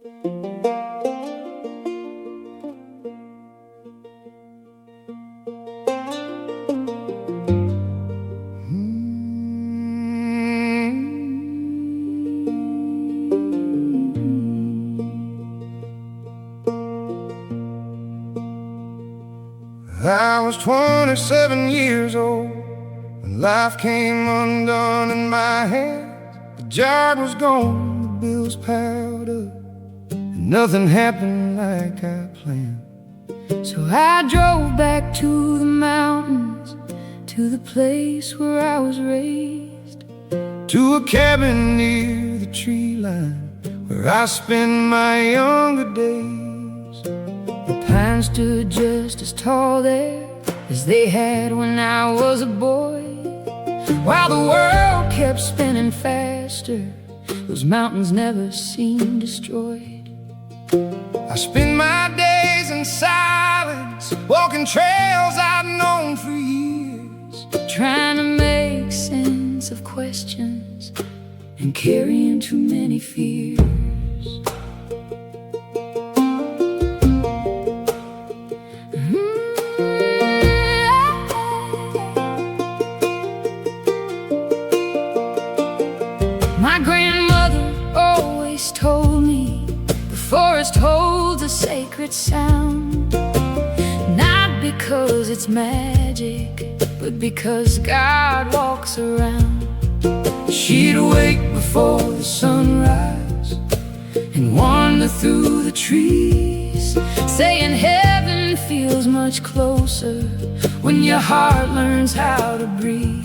I was 27 years old when life came undone in my hands. The job was gone, the bills piled up, and nothing happened like I planned. So I drove back to the mountains, to the place where I was raised, to a cabin near the tree line where I spent my younger days. The pines stood just as tall there as they had when I was a boy. While the world kept spinning faster, those mountains never seemed destroyed. I spend my days in silence, walking trails I'd known for years, trying to make sense of questions and carrying too many fears. My grandmother always told me the forest holds a sacred sound, not because it's magic, but because God walks around. She'd wake before the sunrise and wander through the trees, saying heaven feels much closer when your heart learns how to breathe.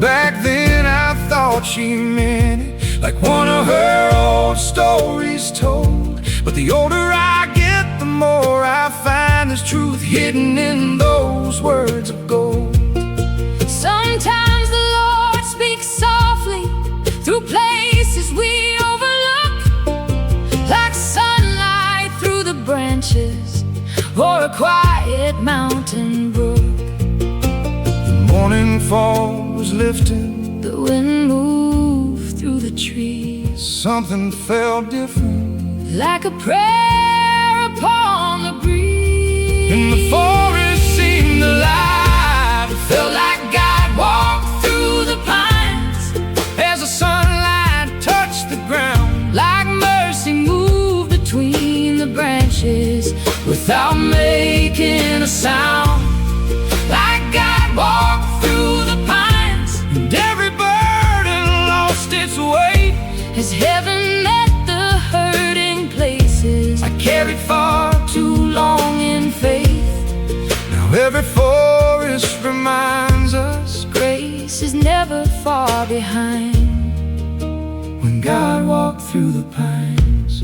Back then I thought she meant it like one of her old stories told. But the older I get, the more I find there's truth hidden in those words of gold. Sometimes the Lord speaks softly through places we overlook, like sunlight through the branches or a quiet mountain brook. Morning fog was lifting, the wind moved through the trees. Something felt different, like a prayer upon the breeze. And the forest seemed alive. It felt like God walked through the pines as the sunlight touched the ground, like mercy moved between the branches without making a sound. Like God walked through the pines, and every burden lost its weight as heaven met the hurting places I carried far too long in faith. Now every forest reminds us grace is never far behind when God walked through the pines.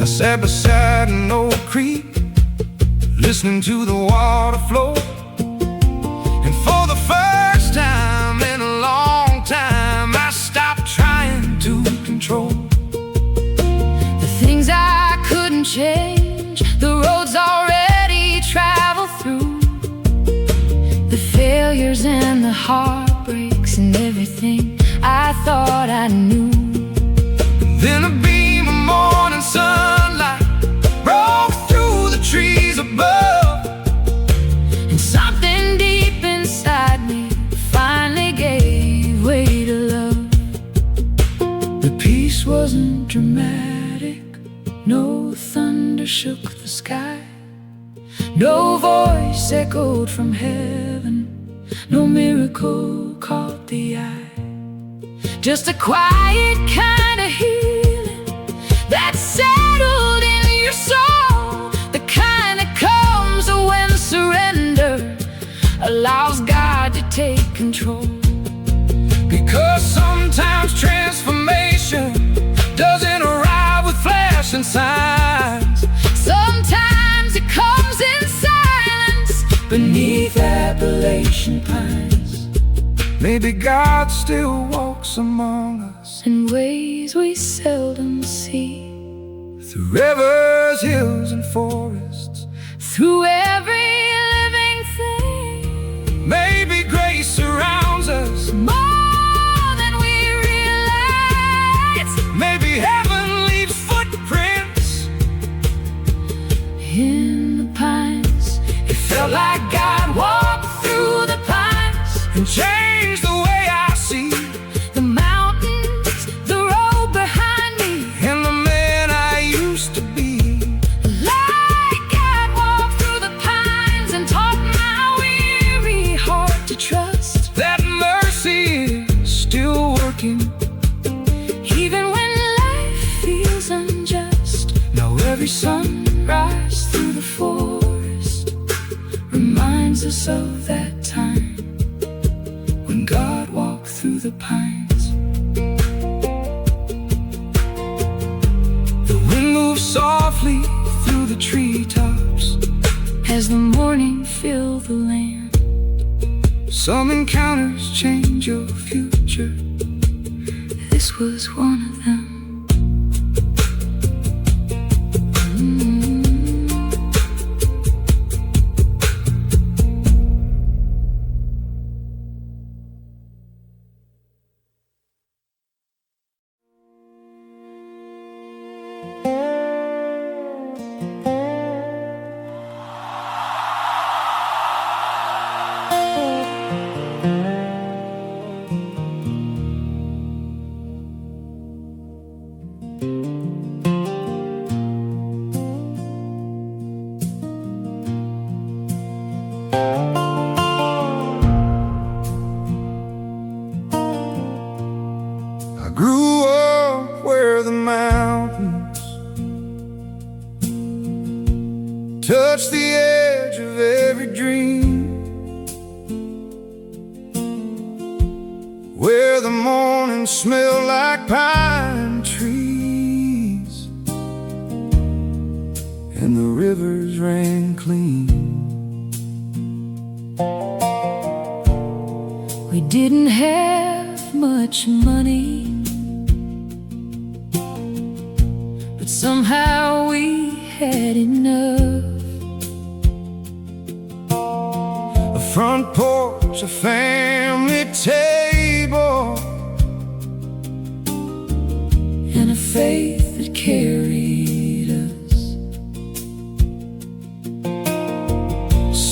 I sat beside an old creek, listening to the water flow, and for the first time in a long time I stopped trying to control the things I couldn't change, the roads already traveled through, the failures and the heartbreaks and everything I thought I knew. And then a beam of morning sunlight broke through the trees above, and something deep inside me finally gave way to love. The peace wasn't dramatic, no thunder shook the sky, no voice echoed from heaven, no miracle caught the eye. Just a quiet kind of healing that settled in your soul, the kind that comes when surrender allows God to take control. Because sometimes transformation doesn't arrive with flashing signs. Sometimes it comes in silence beneath Appalachian pines. Maybe God still walks among us in ways we seldom see, through rivers, hills, and forests, through every living thing. Maybe grace surrounds us more and changed the way I see the mountains, the road behind me, and the man I used to be. like God walked through the pines and taught my weary heart to trust That mercy is still working, even when life feels unjust. now every Sunrise through the forest reminds us of that time when God walked through the pines. The wind moves softly through the treetops As the morning filled the land, Some encounters change your future. this was one of them. I grew up where the mountains touch the edge of every dream, where the mornings smell like pine trees and the rivers ran clean. We didn't have much money, but somehow we had enough. A front porch, a family table, And a faith that carried us.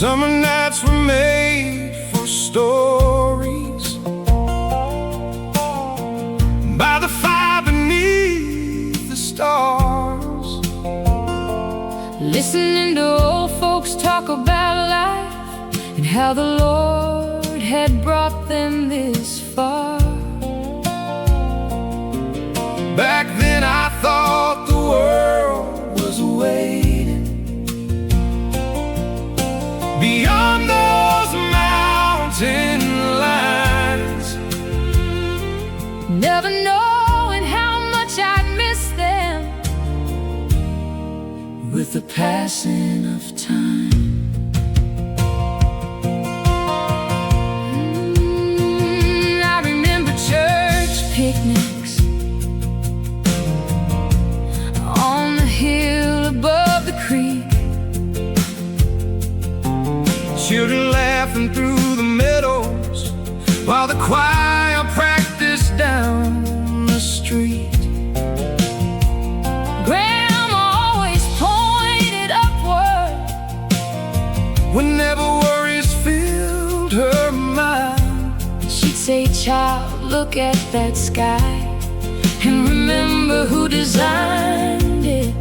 summer nights were made for stories by the fire beneath the stars, Listening to old folks talk about life and how the Lord had brought them this far. Back then I thought the world was waiting beyond those mountain lines, Never knowing how much I'd miss them with the passing of time. I remember church picnics on the hill above the creek, children laughing through the meadows while the choir practiced down the street. Grandma always pointed upward Whenever worries filled her mind, She'd say, "Child, look at that sky and remember who designed it."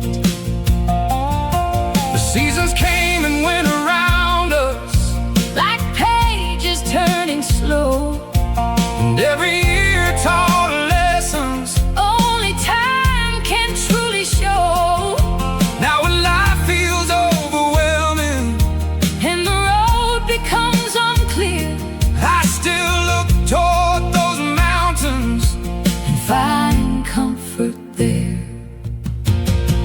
the seasons came and went around us, Like pages turning slow, and every year taught lessons only time can truly show. now when life feels overwhelming. And the road becomes unclear, I still look toward those mountains and find comfort there.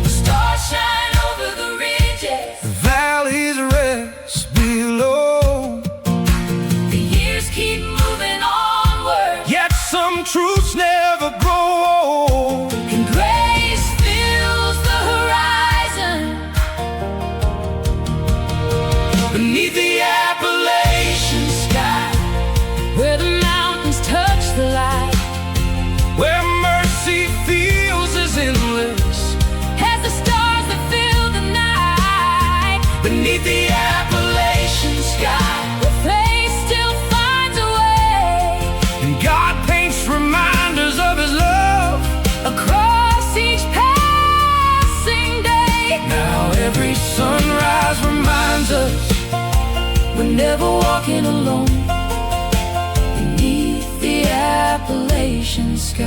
The stars shine over the ridges, the valleys rest below, the years keep moving onward, yet some truths never grow old. and grace fills the horizon Beneath the Appalachian sky, where the mountains touch the light, where mercy feels as endless. as the stars that fill the night. Beneath the Appalachian sky, Where faith still finds a way never walking alone beneath the Appalachian sky.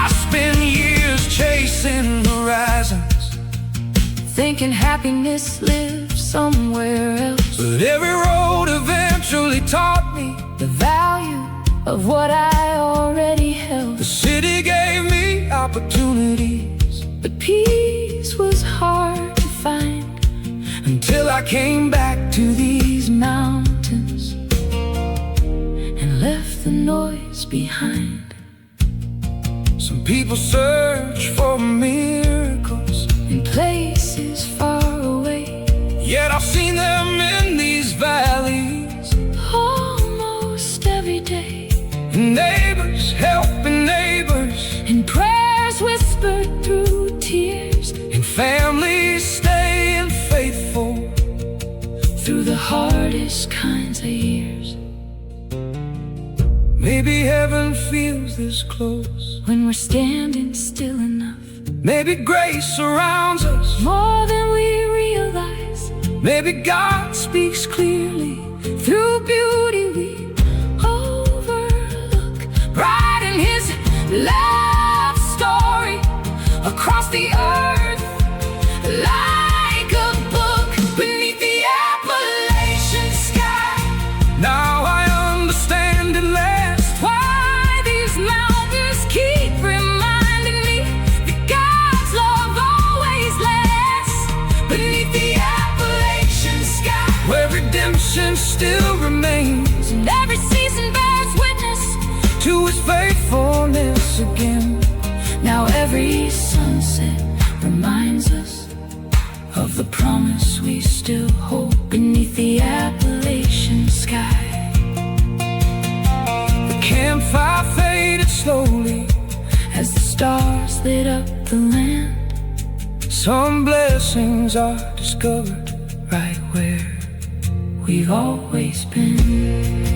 I spent years chasing horizons, thinking happiness lives somewhere else. but every road eventually taught me The value of what I already held. the city gave me opportunities, But peace was hard to find until I came back to these mountains and left the noise behind. Some people search for miracles, In places far away, yet I've seen them in these valleys. almost every day, Neighbors helping neighbors, and prayers whispered through tears, and families staying faithful through the hardest kinds of years. Maybe heaven feels this close, When we're standing still enough, maybe grace surrounds us, more than we realize. maybe God speaks clearly Through beauty we overlook, right in His love story across the earth like a book beneath the Appalachian sky. Now I understand at last Why these mountains keep reminding me that God's love always lasts beneath the Appalachian sky, where redemption still remains, and every season bears witness to His faithfulness again. Now every sunset reminds us of the promise we still hold beneath the Appalachian sky. The campfire faded slowly As the stars lit up the land, some blessings are discovered right where we've always been.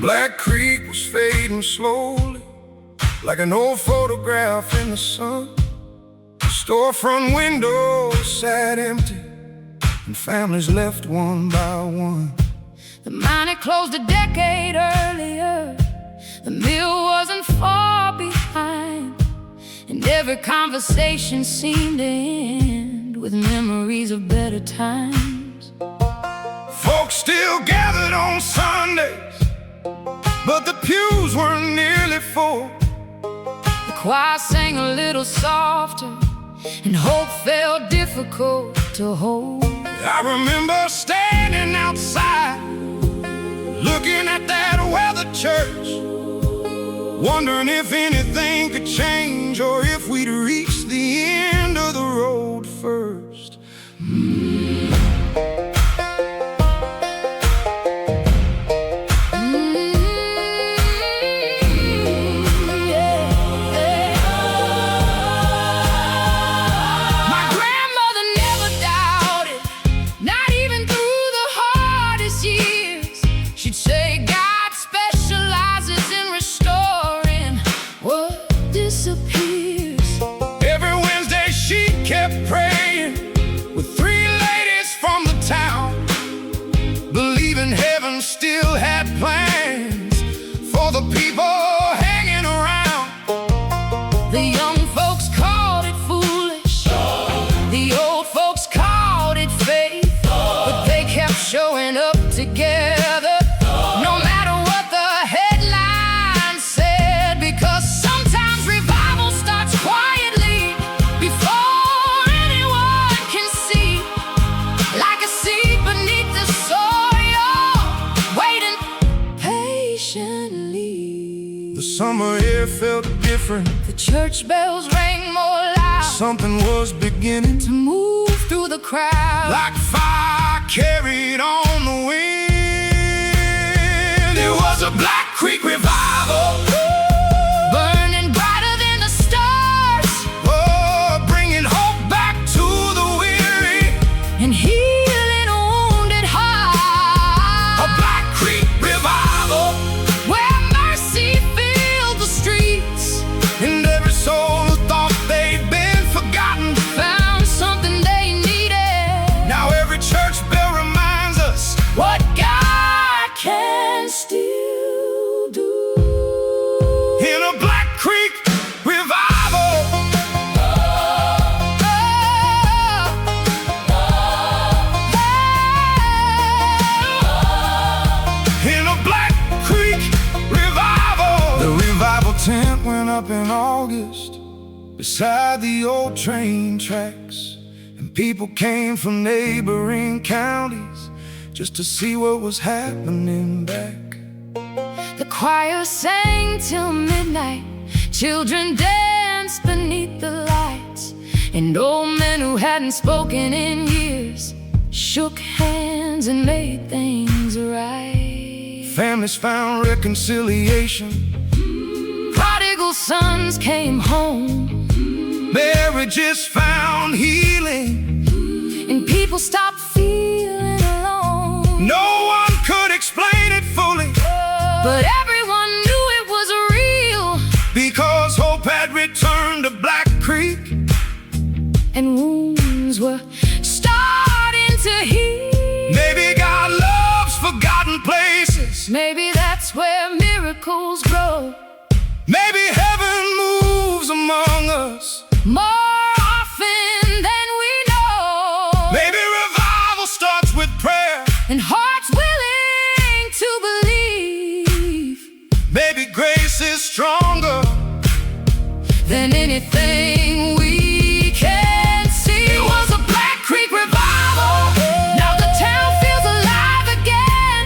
Black Creek was fading slowly, like an old photograph in the sun. Storefront windows sat empty, and families left one by one. The mine had closed a decade earlier, the mill wasn't far behind, and every conversation seemed to end with memories of better times. Folks still gathered on Sundays, but the pews weren't nearly full. The choir sang a little softer, and hope felt difficult to hold. I remember standing outside, looking at that weathered church, wondering if anything could change, or if we'd reach the end of the road first. The summer air felt different. The church bells rang more loud. Something was beginning to move through the crowd, like fire carried on the wind. It was a Black Creek revival, burning brighter than the stars, oh, bringing hope back to the weary and healing wounded hearts. A Black Creek revival, where mercy filled the streets, and every soul who thought they'd been forgotten found something they needed. Now every church bell reminds us what God can still do. In a Black Creek revival, in a Black Creek revival. The revival tent went up in August beside the old train tracks, and people came from neighboring counties just to see what was happening back. The choir sang till midnight, children danced beneath the lights, and old men who hadn't spoken in years shook hands and made things right. Families found reconciliation, Prodigal sons came home, marriages found healing, and people stopped feeling alone. no one could explain it fully, But everyone knew it was real, because hope had returned to Black Creek, and wounds were starting to heal. maybe God loves forgotten places, Maybe that's where miracles grow, maybe heaven moves among us, more often than we know. maybe revival starts with prayer, And hearts willing to believe maybe grace is stronger than anything we can see. It was a Black Creek revival. Now the town feels alive again,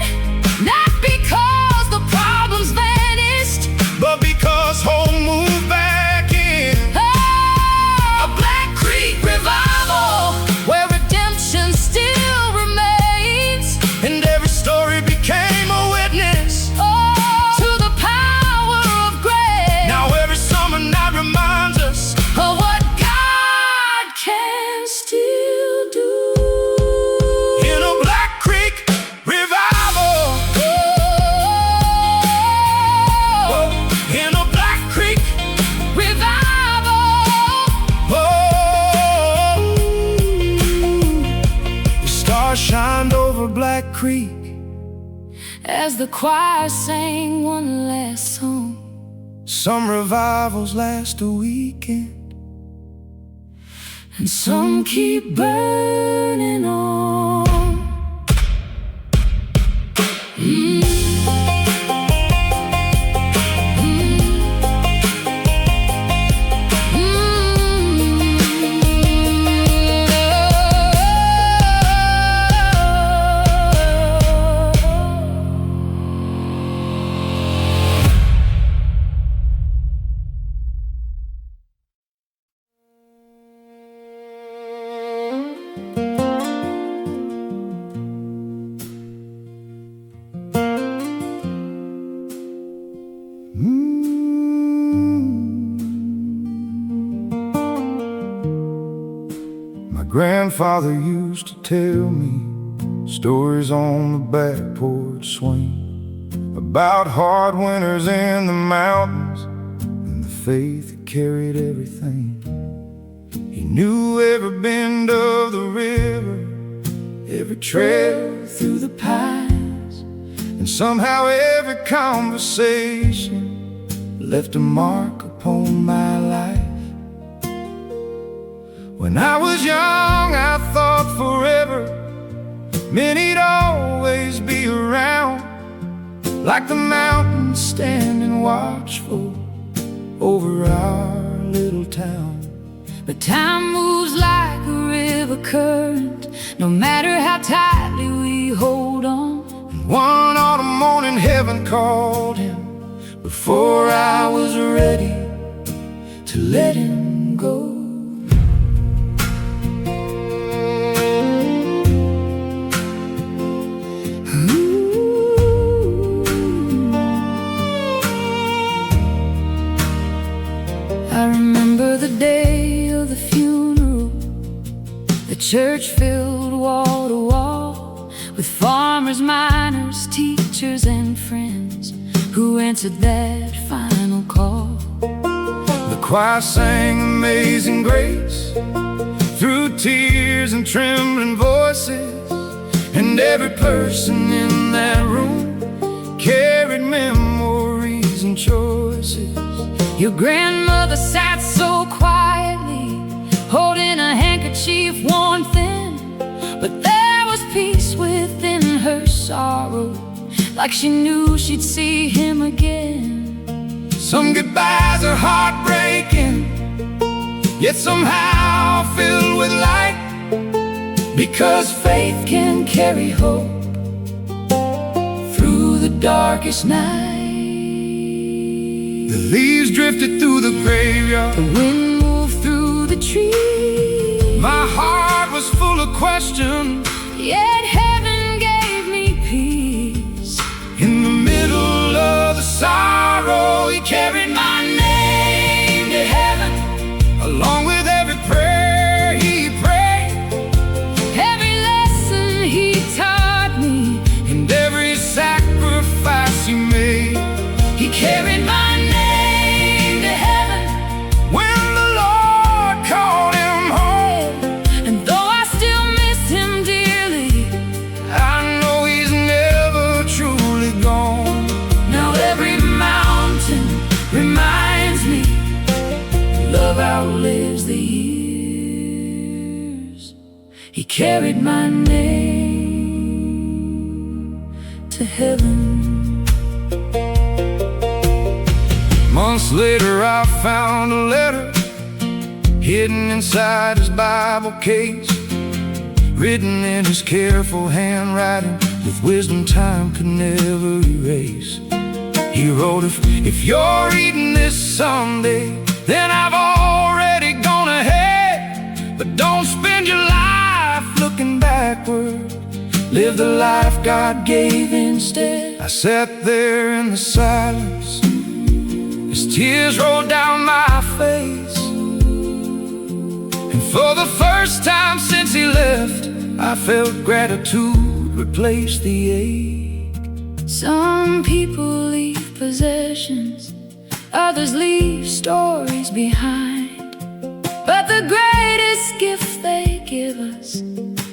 not because the problems vanished, but because hope moved back in. oh, a Black Creek revival, where redemption still remains, And every story became a witness. oh, to the power of grace. Now every summer night reminds us of what God can still do. in a Black Creek revival, Oh, in a Black Creek, revival. oh, the stars shined over Black Creek. As the choir sang one last song, Some revivals last a weekend, and some keep burning on. My grandfather used to tell me stories on the back porch swing about hard winters in the mountains and the faith that carried everything. He knew every bend of the river, every trail through the pines, and somehow every conversation left a mark upon my life. When I was young, I thought forever meant he'd always be around, like the mountains standing watchful over our little town. But time moves like a river current, no matter how tightly we hold on. One autumn morning, heaven called him before I was ready to let him go. I remember the day of the funeral, the church filled wall to wall with farmers, miners, teachers, and friends who answered that final call. The choir sang Amazing Grace through tears and trembling voices, and every person in that room carried memories and choices. Your grandmother sat so quietly, holding a handkerchief worn thin, but there was peace within her sorrow, like she knew she'd see him again. Some goodbyes are heartbreaking, yet somehow filled with light, because faith can carry hope through the darkest night. The leaves drifted through the graveyard, the wind moved through the trees. My heart was full of questions, yet heaven gave me peace. In the middle of the sorrow, he carried my name to heaven, along with every prayer he prayed, every lesson he taught me, and every sacrifice he made. He carried my name to heaven when the Lord called him home. And though I still miss him dearly, I know he's never truly gone. now every mountain reminds me love outlives the years. He carried my name to heaven. Months later I found a letter hidden inside his Bible case, written in his careful handwriting with wisdom time could never erase. He wrote, if you're reading this someday, then I've already gone ahead. But don't spend your life looking backward, live the life God gave instead. I sat there in the silence as tears rolled down my face, and for the first time since he left, I felt gratitude replace the ache. Some people leave possessions, others leave stories behind, but the greatest gift they give us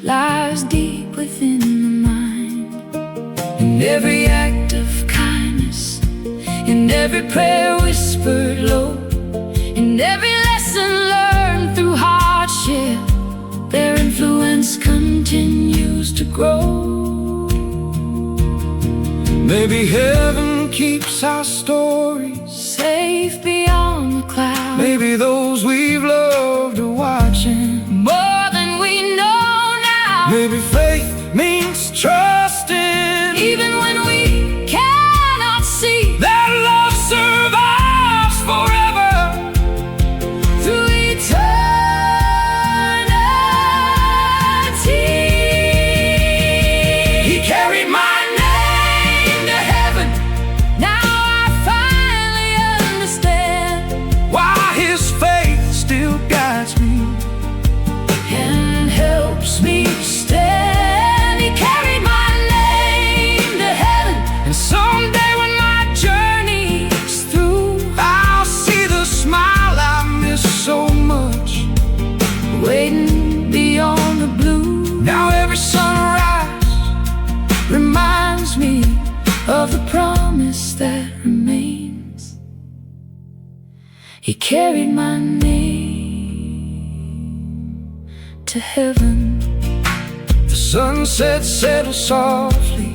lies deep within the mind. In every act of kindness, in every prayer whispered low, in every lesson learned through hardship, their influence continues to grow. Maybe heaven keeps our stories safe beyond the clouds. Maybe those we've loved are watching more than we know now. Maybe faith means trusting, even when we cannot see that love survives forever through eternity. He carried my name to heaven. Now I finally understand why his faith still guides me and helps me stand. He carried my name to heaven, and someday when my journey's through, I'll see the smile I miss so much waiting beyond the blue. Now every sunrise reminds me of the promise that remains. He carried my name to heaven. The sunset settles softly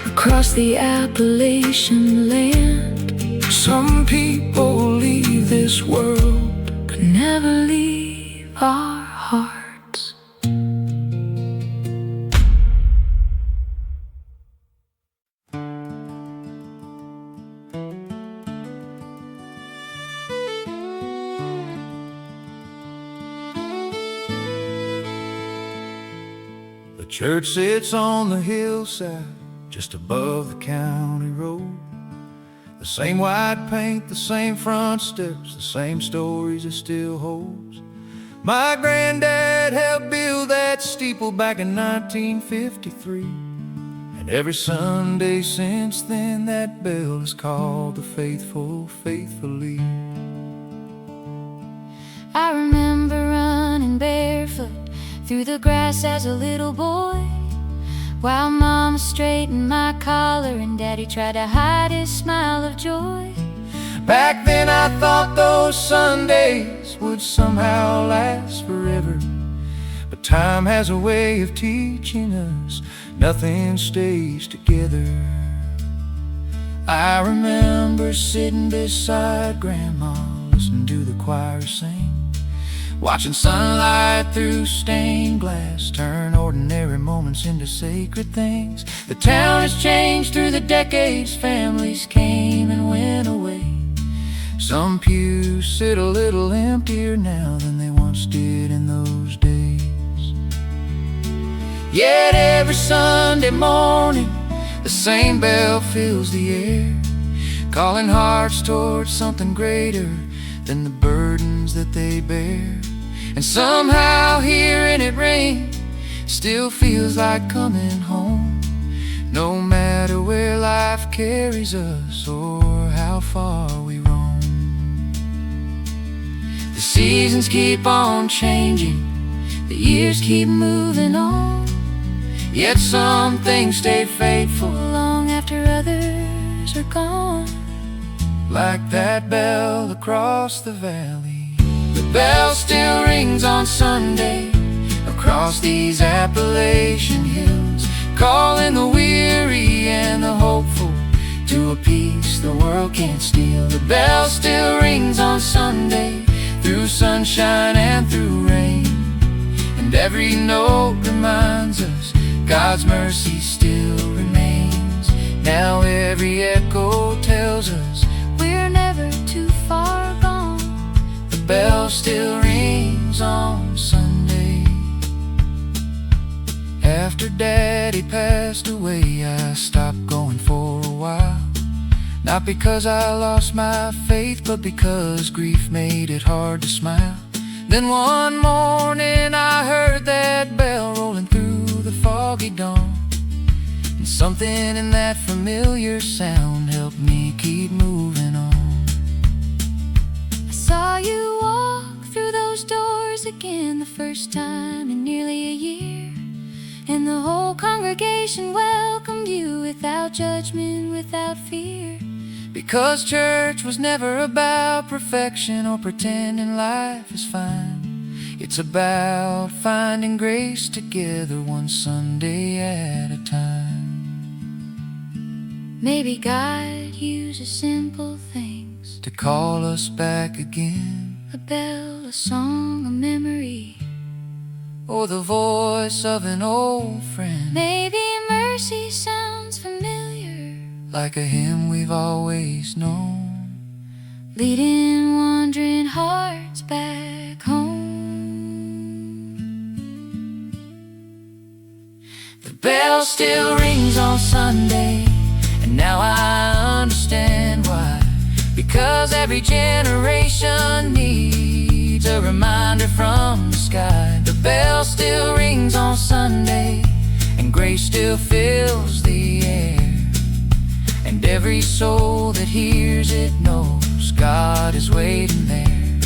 across the Appalachian land. Some people leave this world, but never leave our hearts. The church sits on the hillside, just above the county road. The same white paint, the same front steps, the same stories it still holds. My granddad helped build that steeple back in 1953, and every Sunday since then that bell is called the faithful faithfully. I remember running barefoot through the grass as a little boy, while Mama straightened my collar and Daddy tried to hide his smile of joy. Back then I thought those Sundays would somehow last forever, but time has a way of teaching us nothing stays together. I remember sitting beside Grandma, listening to the choir sing, watching sunlight through stained glass turn ordinary moments into sacred things. The town has changed through the decades, families came and went away. Some pews sit a little emptier now than they once did in those days. Yet every Sunday morning the same bell fills the air, calling hearts towards something greater than the burdens that they bear. And somehow hearing it ring still feels like coming home, no matter where life carries us or how far we roam. The seasons keep on changing, the years keep moving on, yet some things stay faithful long after others are gone. Like that bell across the valley, the bell still rings on Sunday across these Appalachian hills, calling the weary and the hopeful to a peace the world can't steal. The bell still rings on Sunday through sunshine and through rain, and every note reminds us God's mercy still remains. Now every echo tells us we're never too far gone. The bell still rings on Sunday. After Daddy passed away, I stopped going for a while, not because I lost my faith, but because grief made it hard to smile. Then one morning I heard that bell rolling through the foggy dawn, and something in that familiar sound helped me keep moving on. I saw you walk through those doors again, the first time in nearly a year, and the whole congregation welcomed you without judgment, without fear. Because church was never about perfection or pretending life is fine. It's about finding grace together one Sunday at a time. Maybe God uses simple things to call us back again, a bell, a song, a memory, or the voice of an old friend. Maybe mercy sounds familiar, like a hymn we've always known, leading wandering hearts back home. The bell still rings on Sunday, and now I understand why. Because every generation needs a reminder from the sky. The bell still rings on Sunday, and grace still fills the air, and every soul that hears it knows God is waiting there.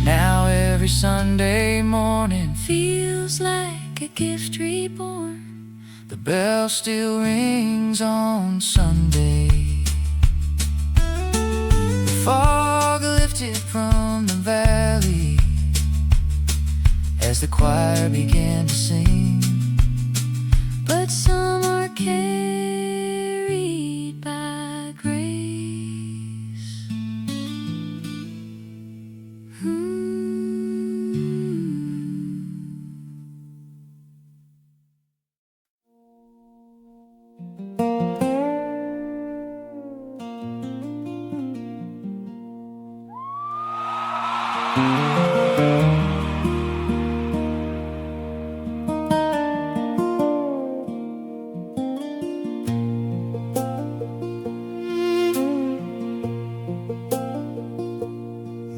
Now every Sunday morning feels like a gift reborn. The bell still rings on Sunday. The fog lifted from the valley as the choir began to sing, but some are carried by grace.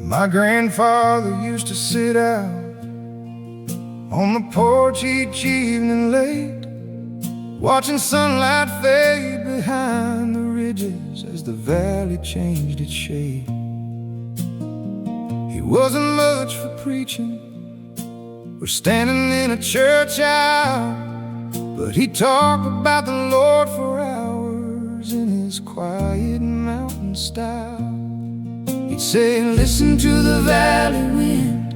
My grandfather used to sit out on the porch each evening late, watching sunlight fade behind the ridges as the valley changed its shape. He wasn't much for preaching or standing in a church aisle, but he talked about the Lord for hours in his quiet mountain style. He'd say, listen to the valley wind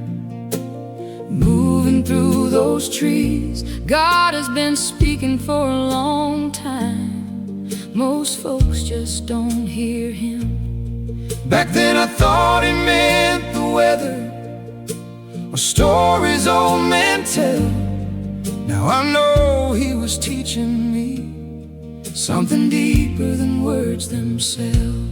moving through those trees. God has been speaking for a long time. Most folks just don't hear him. Back then I thought he meant the weather or stories old men tell. Now I know he was teaching me something deeper than words themselves.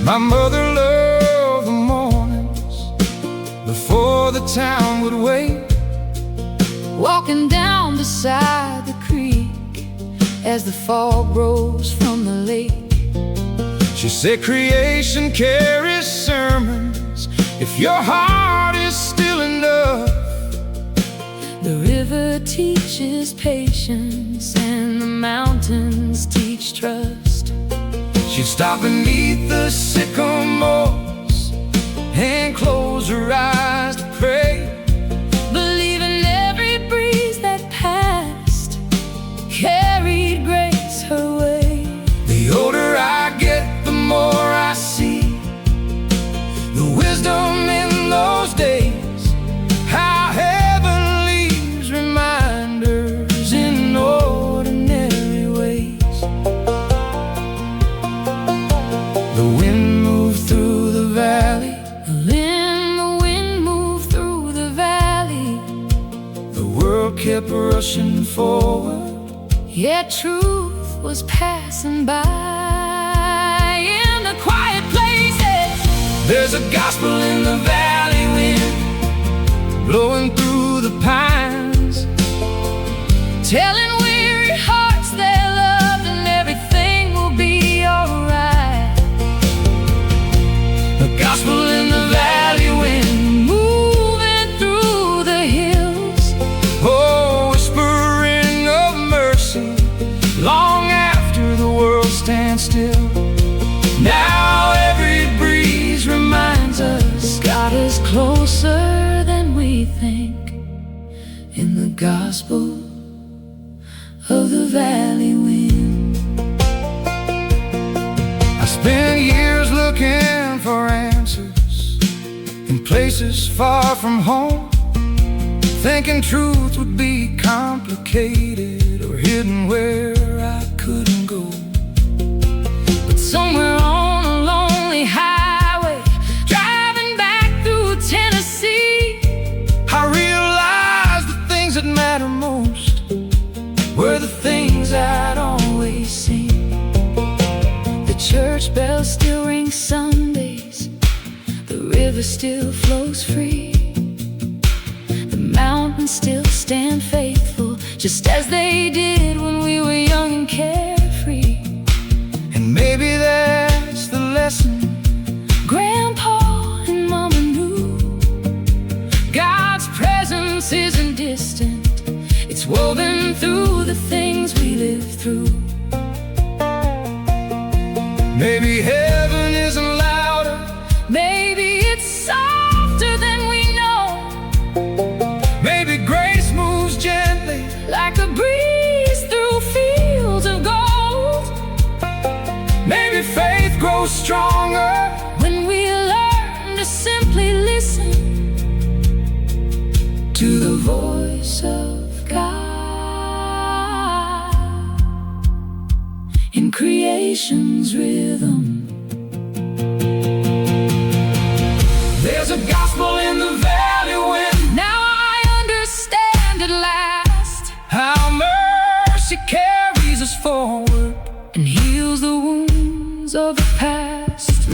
My mother loved the mornings before the town would wake, walking down beside the creek as the fog rose from the lake. She said creation carries sermons if your heart is still enough. The river teaches patience and the mountains teach trust. She'd stop beneath the sycamores and close her eyes to pray, believing every breeze that passed carried grace her way. The older I get, the more I see the wisdom in those days, how heaven leaves reminders in ordinary ways. The wind moved through the valley, the wind moved through the valley. the world kept rushing forward, yet truth was passing by. In the quiet places, there's a gospel in the valley wind blowing through the pines, telling weary hearts they're loved and everything will be alright. the gospel in the valley wind, Moving through the hills, oh, whispering of mercy long after the world stands still. Now every breeze reminds us God is closer than we think. in the gospel of the valley wind. I spent years looking for answers in places far from home, thinking truth would be complicated or hidden where I couldn't go. But somewhere on a lonely highway, driving back through Tennessee, I realized the things that matter most were the things I'd always seen. the church bell still rings Sundays, the river still flows free, the mountains still stand faithful, just as they did when we were young and carefree. And maybe that's the lesson Grandpa and Mama knew. God's presence isn't distant, it's woven through the things we live through. maybe heaven isn't louder, Maybe it's softer than we know, maybe grace moves gently, like a breeze through fields of gold. maybe faith grows stronger When we learn to simply listen to the voice of God in creation's rhythm. There's a gospel in the valley wind. Now I understand at last How mercy carries us forward and heals the wounds of the past.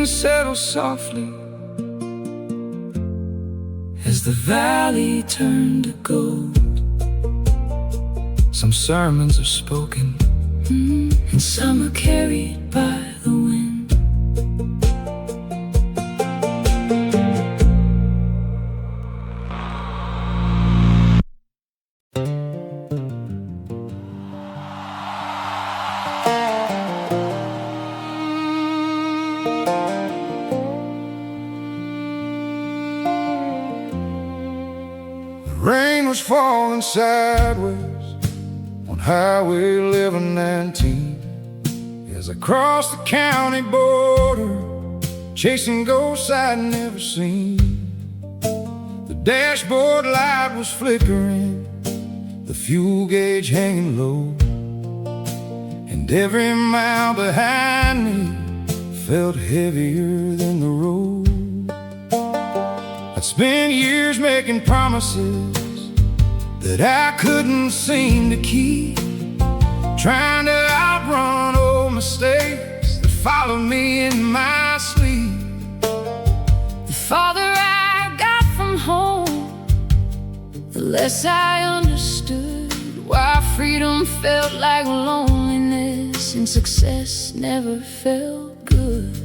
settle softly as the valley turned to gold. Some sermons are spoken, and some are carried by the wind. Rain was falling sideways on Highway 1119 as I crossed the county border, chasing ghosts I'd never seen. The dashboard light was flickering, the fuel gauge hanging low, and every mile behind me felt heavier than the road. I'd spent years making promises that I couldn't seem to keep, trying to outrun old mistakes that followed me in my sleep. The farther I got from home, the less I understood why freedom felt like loneliness and success never felt good.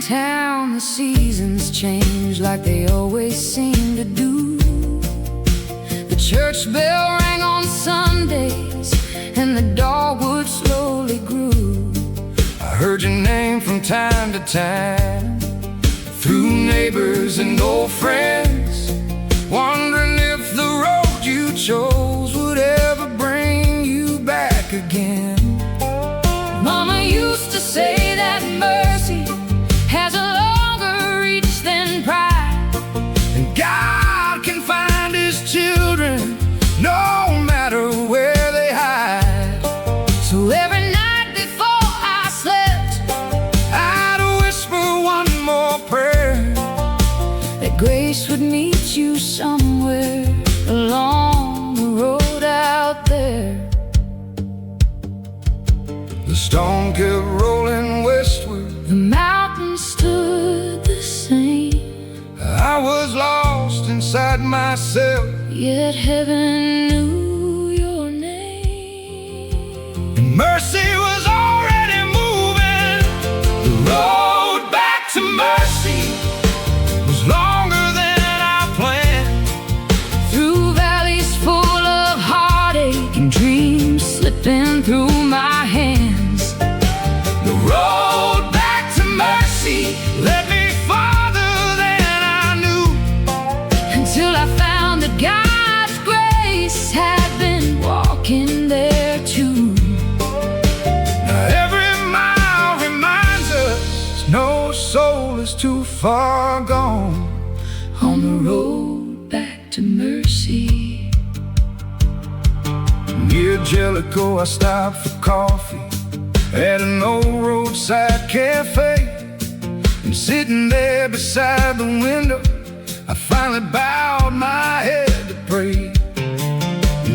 Town, the seasons change like they always seem to do. The church bell rang on Sundays and the dogwood slowly grew. I heard your name from time to time through neighbors and old friends, wondering if the road you chose would ever bring you back again. Mama used to say that mercy has a longer reach than pride, and God can find His children no matter where they hide. So every night before I slept, I'd whisper one more prayer, that grace would meet you somewhere along the road out there. The stone kept rolling westward, the mountains stood the same. I was lost inside myself, yet heaven knew your name. and mercy was already moving. The road back to mercy was longer than I planned. Through valleys full of heartache and dreams slipping through my hands, The road back to mercy led me farther than I knew, until I found that God's grace had been walking there too. Now every mile reminds us no soul is too far gone On the road back to mercy. Near Jellicoe I stopped for coffee at an old roadside cafe, and sitting there beside the window, I finally bowed my head to pray.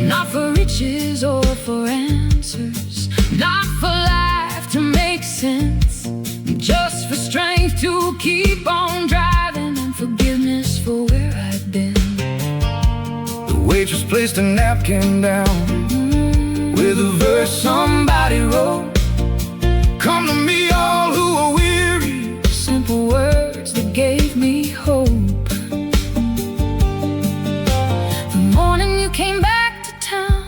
Not for riches or for answers, not for life to make sense, just for strength to keep on driving and forgiveness for where I'd been. The waitress placed a napkin down with a verse somebody wrote, "Come to me all who are weary." Simple words that gave me hope. The morning you came back to town,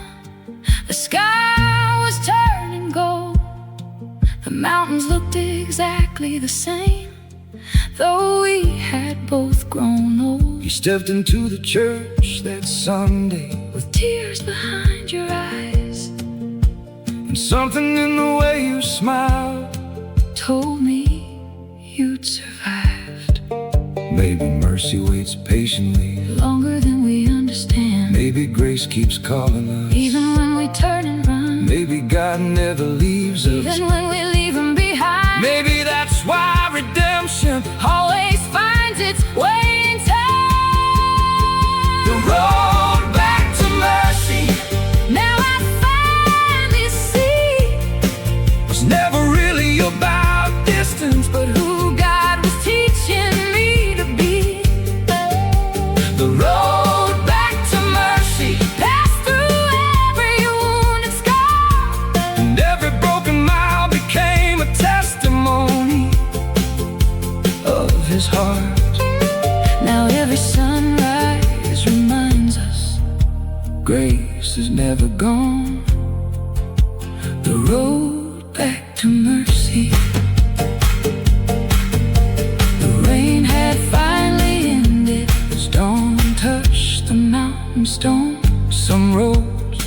the sky was turning gold. The mountains looked exactly the same, though we had both grown old. You stepped into the church that Sunday with tears behind your eyes, and something in the way you smiled told me you'd survived. Maybe mercy waits patiently, longer than we understand. Maybe grace keeps calling us, even when we turn and run. Maybe God never leaves us, even when we leave him behind. Maybe that's why redemption always finds its way in time. The road back to mercy, Now I finally see, was never really about distance, but who God was teaching me to be. the road back to mercy, Passed through every wounded scar, and every broken mile became a testimony of his heart. Now every sunrise reminds us Grace is never gone. the road back to mercy. The rain had finally ended as dawn touched the mountain stone. Some roads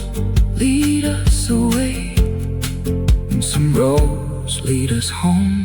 lead us away, and some roads lead us home.